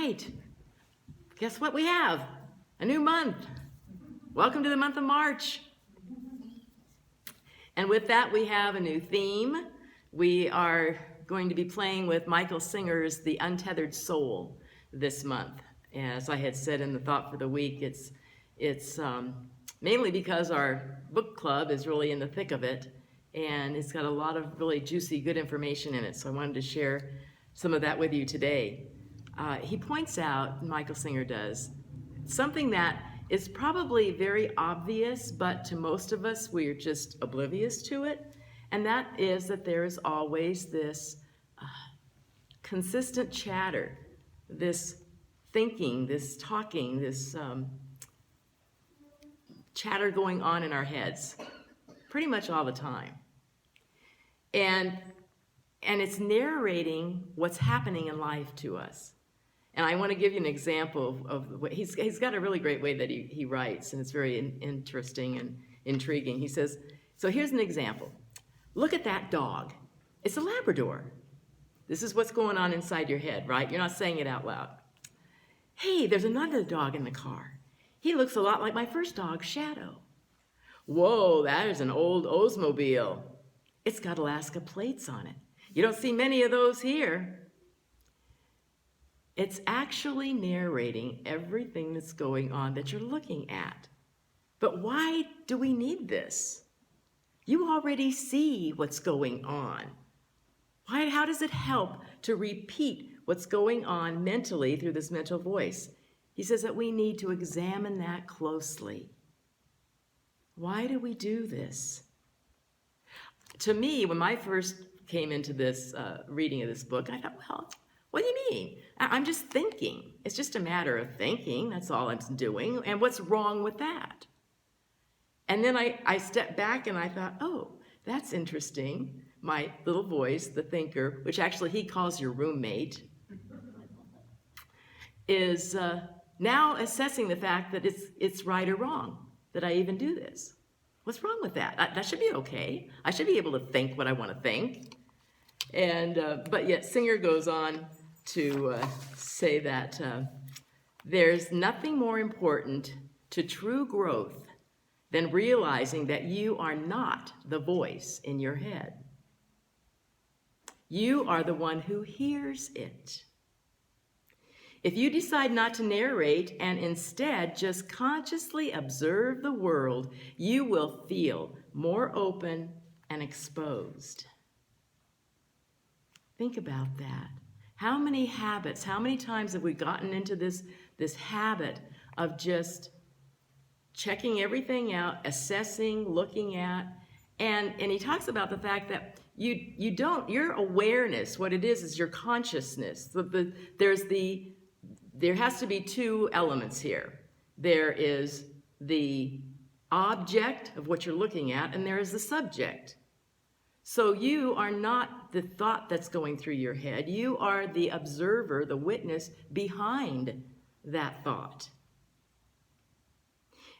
right. Guess what we have? A new month. Welcome to the month of March. And with that, we have a new theme. We are going to be playing with Michael Singer's The Untethered Soul this month. As I had said in the thought for the week, it's mainly because our book club is really in the thick of it, and it's got a lot of really juicy, good information in it. So I wanted to share some of that with you today. He points out, Michael Singer does, something that is probably very obvious, but to most of us, we're just oblivious to it. And that is that there is always this consistent chatter, this thinking, this talking, this chatter going on in our heads pretty much all the time. And it's narrating what's happening in life to us. And I want to give you an example of the way he's got a really great way that he writes, and it's very interesting and intriguing. He says, so here's an example. Look at that dog. It's a Labrador. This is what's going on inside your head, right? You're not saying it out loud. Hey, there's another dog in the car. He looks a lot like my first dog, Shadow. Whoa, that is an old Oldsmobile. It's got Alaska plates on it. You don't see many of those here. It's actually narrating everything that's going on that you're looking at. But why do we need this? You already see what's going on. How does it help to repeat what's going on mentally through this mental voice? He says that we need to examine that closely. Why do we do this? To me, when I first came into this reading of this book, I thought, well, what do you mean? I'm just thinking. It's just a matter of thinking. That's all I'm doing. And what's wrong with that? And then I stepped back and I thought, oh, that's interesting. My little voice, the thinker, which actually he calls your roommate, is now assessing the fact that it's right or wrong that I even do this. What's wrong with that? That should be okay. I should be able to think what I want to think. And but yet Singer goes on to say that there's nothing more important to true growth than realizing that you are not the voice in your head. You are the one who hears it. If you decide not to narrate and instead just consciously observe the world, you will feel more open and exposed. Think about that. How many habits, how many times have we gotten into this habit of just checking everything out, assessing, looking at, and he talks about the fact that your awareness, what it is your consciousness. There has to be two elements here. There is the object of what you're looking at, and there is the subject. So you are not the thought that's going through your head. You are the observer, the witness behind that thought.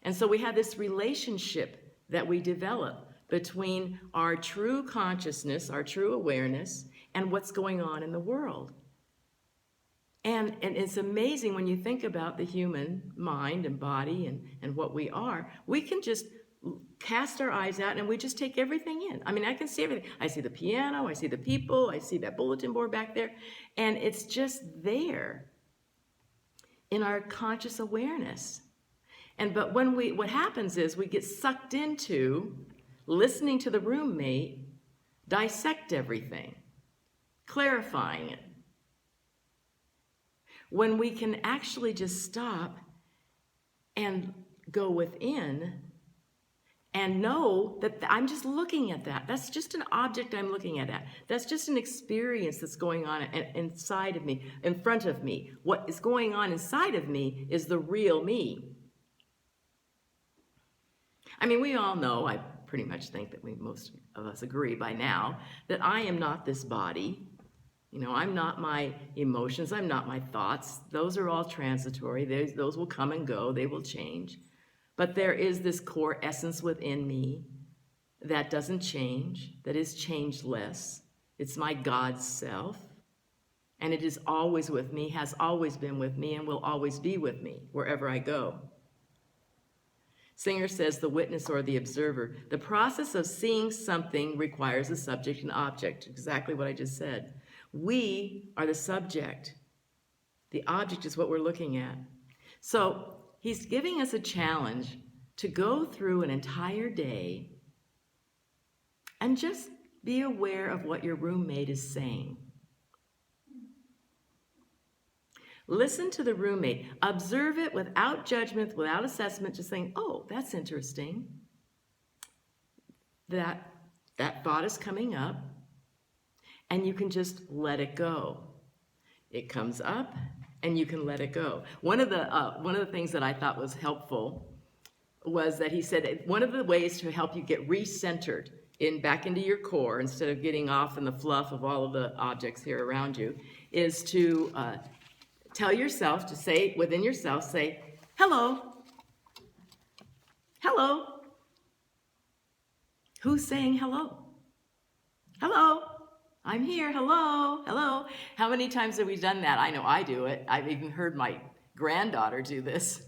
And so we have this relationship that we develop between our true consciousness, our true awareness, and what's going on in the world. And it's amazing when you think about the human mind and body and what we are. We can just cast our eyes out and we just take everything in. I mean, I can see everything. I see the piano, I see the people, I see that bulletin board back there, and it's just there in our conscious awareness. But what happens is we get sucked into listening to the roommate dissect everything, clarifying it. When we can actually just stop and go within and know that I'm just looking at that. That's just an object I'm looking at. That's just an experience that's going on inside of me, in front of me. What is going on inside of me is the real me. I mean, we all know, I pretty much think that most of us agree by now, that I am not this body. You know, I'm not my emotions. I'm not my thoughts. Those are all transitory. Those will come and go. They will change. But there is this core essence within me that doesn't change, that is changeless. It's my God self. And it is always with me, has always been with me, and will always be with me wherever I go. Singer says the witness or the observer. The process of seeing something requires a subject and object, exactly what I just said. We are the subject. The object is what we're looking at. So he's giving us a challenge to go through an entire day and just be aware of what your roommate is saying. Listen to the roommate. Observe it without judgment, without assessment, just saying, oh, that's interesting. That thought is coming up, and you can just let it go. It comes up, and you can let it go. One of the things that I thought was helpful was that he said one of the ways to help you get recentered back into your core, instead of getting off in the fluff of all of the objects here around you, is to tell yourself, to say within yourself, say, hello. Hello. Who's saying hello? Hello. I'm here. Hello. Hello. How many times have we done that? I know I do it. I've even heard my granddaughter do this.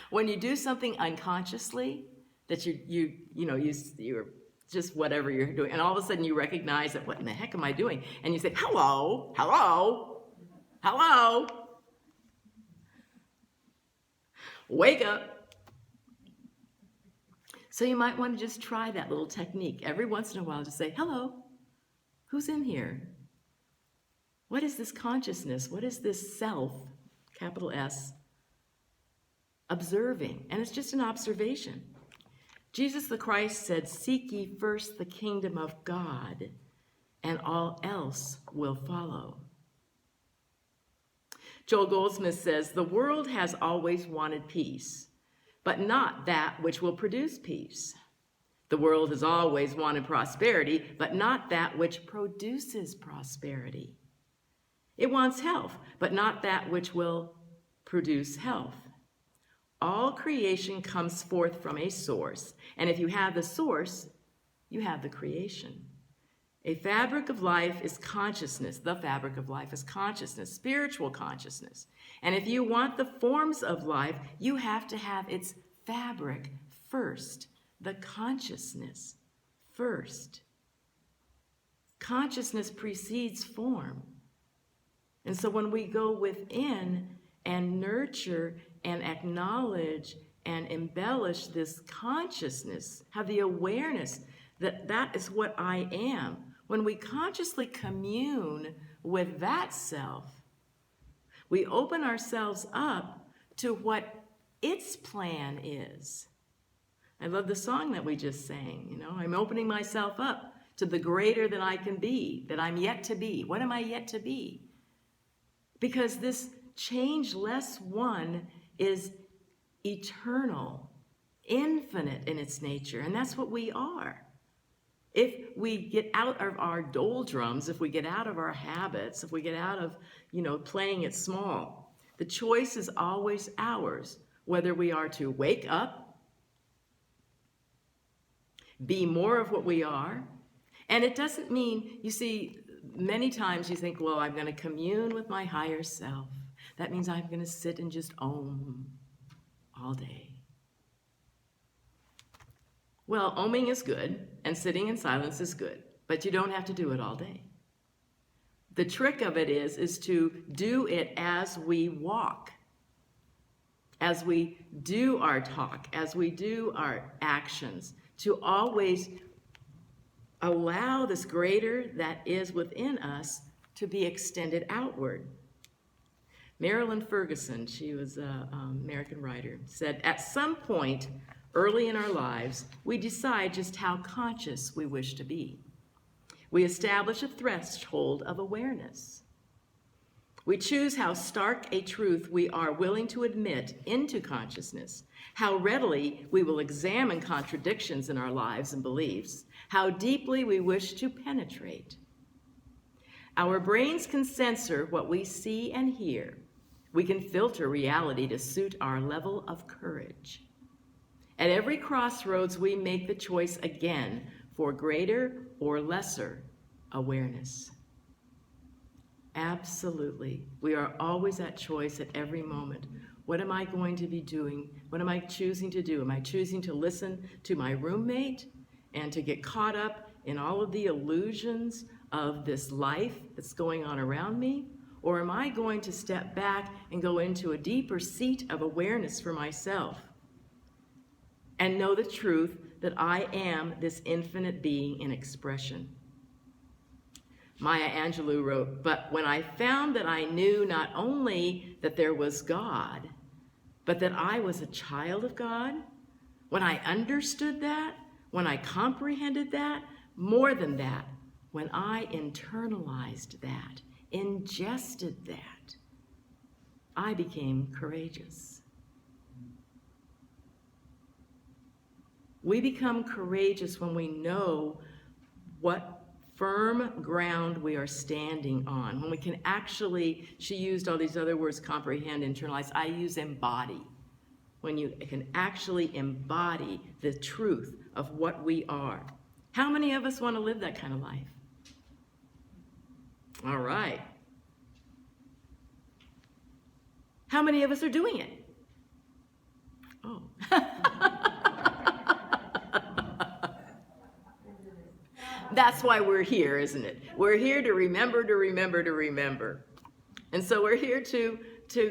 When you do something unconsciously, that you're just whatever you're doing, and all of a sudden you recognize that, what in the heck am I doing? And you say, hello, hello, hello. Wake up. So you might want to just try that little technique every once in a while. Just say, hello, who's in here? What is this consciousness? What is this self, capital S, observing? And it's just an observation. Jesus the Christ said, seek ye first the kingdom of God, and all else will follow. Joel Goldsmith says, the world has always wanted peace, but not that which will produce peace. The world has always wanted prosperity, but not that which produces prosperity. It wants health, but not that which will produce health. All creation comes forth from a source, and if you have the source, you have the creation. A fabric of life is consciousness. The fabric of life is consciousness, spiritual consciousness. And if you want the forms of life, you have to have its fabric first, the consciousness first. Consciousness precedes form. And so when we go within and nurture and acknowledge and embellish this consciousness, have the awareness that that is what I am, when we consciously commune with that self, we open ourselves up to what its plan is. I love the song that we just sang. I'm opening myself up to the greater that I can be, that I'm yet to be. What am I yet to be? Because this changeless one is eternal, infinite in its nature, and that's what we are. If we get out of our doldrums, if we get out of our habits, if we get out of, playing it small, the choice is always ours, whether we are to wake up, be more of what we are. And it doesn't mean, you see, many times you think, well, I'm going to commune with my higher self. That means I'm going to sit and just om all day. Well, oming is good, and sitting in silence is good, but you don't have to do it all day. The trick of it is to do it as we walk, as we do our talk, as we do our actions, to always allow this greater that is within us to be extended outward. Marilyn Ferguson, she was an American writer, said, at some point early in our lives, we decide just how conscious we wish to be. We establish a threshold of awareness. We choose how stark a truth we are willing to admit into consciousness, how readily we will examine contradictions in our lives and beliefs, how deeply we wish to penetrate. Our brains can censor what we see and hear. We can filter reality to suit our level of courage. At every crossroads, we make the choice again for greater or lesser awareness. Absolutely. We are always at choice at every moment. What am I going to be doing? What am I choosing to do? Am I choosing to listen to my roommate and to get caught up in all of the illusions of this life that's going on around me? Or am I going to step back and go into a deeper seat of awareness for myself and know the truth that I am this infinite being in expression? Maya Angelou wrote, "But when I found that I knew not only that there was God, but that I was a child of God, when I understood that, when I comprehended that, more than that, when I internalized that, ingested that, I became courageous." We become courageous when we know what firm ground we are standing on, when we can actually, she used all these other words, comprehend, internalize, I use embody. When you can actually embody the truth of what we are. How many of us want to live that kind of life? All right. How many of us are doing it? Oh. That's why we're here, isn't it? We're here to remember, to remember, to remember. And so we're here to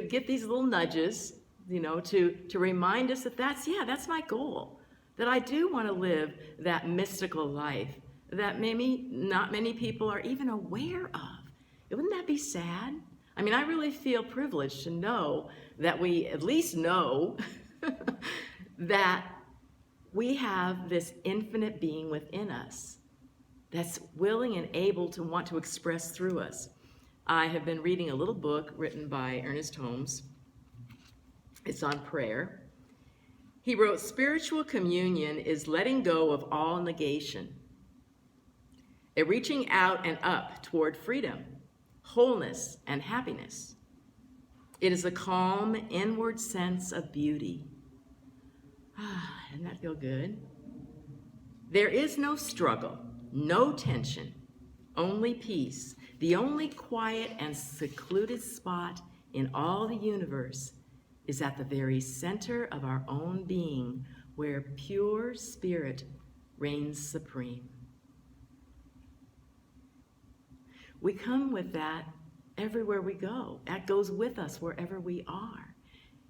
get these little nudges, you know, to remind us that that's my goal. That I do want to live that mystical life that maybe not many people are even aware of. Wouldn't that be sad? I mean, I really feel privileged to know that we at least know that we have this infinite being within us that's willing and able to want to express through us. I have been reading a little book written by Ernest Holmes. It's on prayer. He wrote, "Spiritual communion is letting go of all negation, a reaching out and up toward freedom, wholeness, and happiness. It is a calm, inward sense of beauty." Doesn't that feel good? "There is no struggle, no tension, only peace. The only quiet and secluded spot in all the universe is at the very center of our own being, where pure spirit reigns supreme." We come with that everywhere we go. That goes with us wherever we are.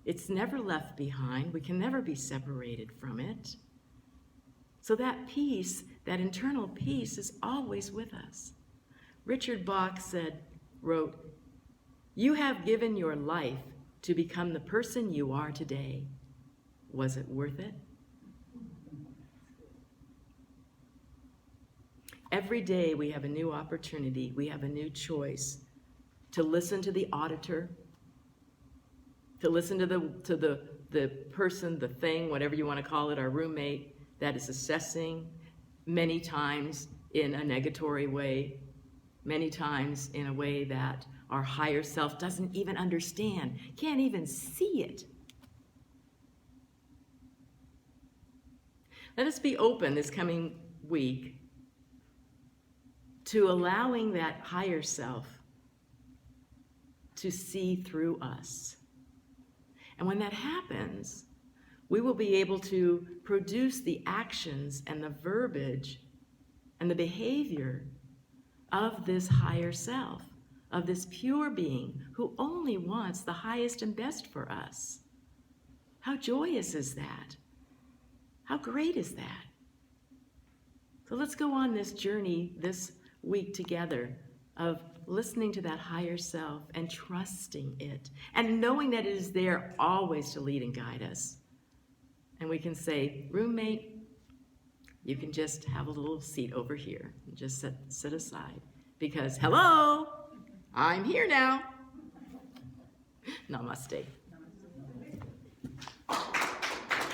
It's never left behind. We can never be separated from it. So that peace, that internal peace, is always with us. Richard Bach wrote, "You have given your life to become the person you are today. Was it worth it?" Every day we have a new opportunity, we have a new choice to listen to the auditor, to listen to the person, the thing, whatever you want to call it, our roommate, that is assessing, many times in a negatory way, many times in a way that our higher self doesn't even understand, can't even see it. Let us be open this coming week to allowing that higher self to see through us. And when that happens, we will be able to produce the actions and the verbiage and the behavior of this higher self, of this pure being who only wants the highest and best for us. How joyous is that? How great is that? So let's go on this journey this week together of listening to that higher self and trusting it and knowing that it is there always to lead and guide us. And we can say, "Roommate, you can just have a little seat over here and just sit aside because, hello, I'm here now." Namaste.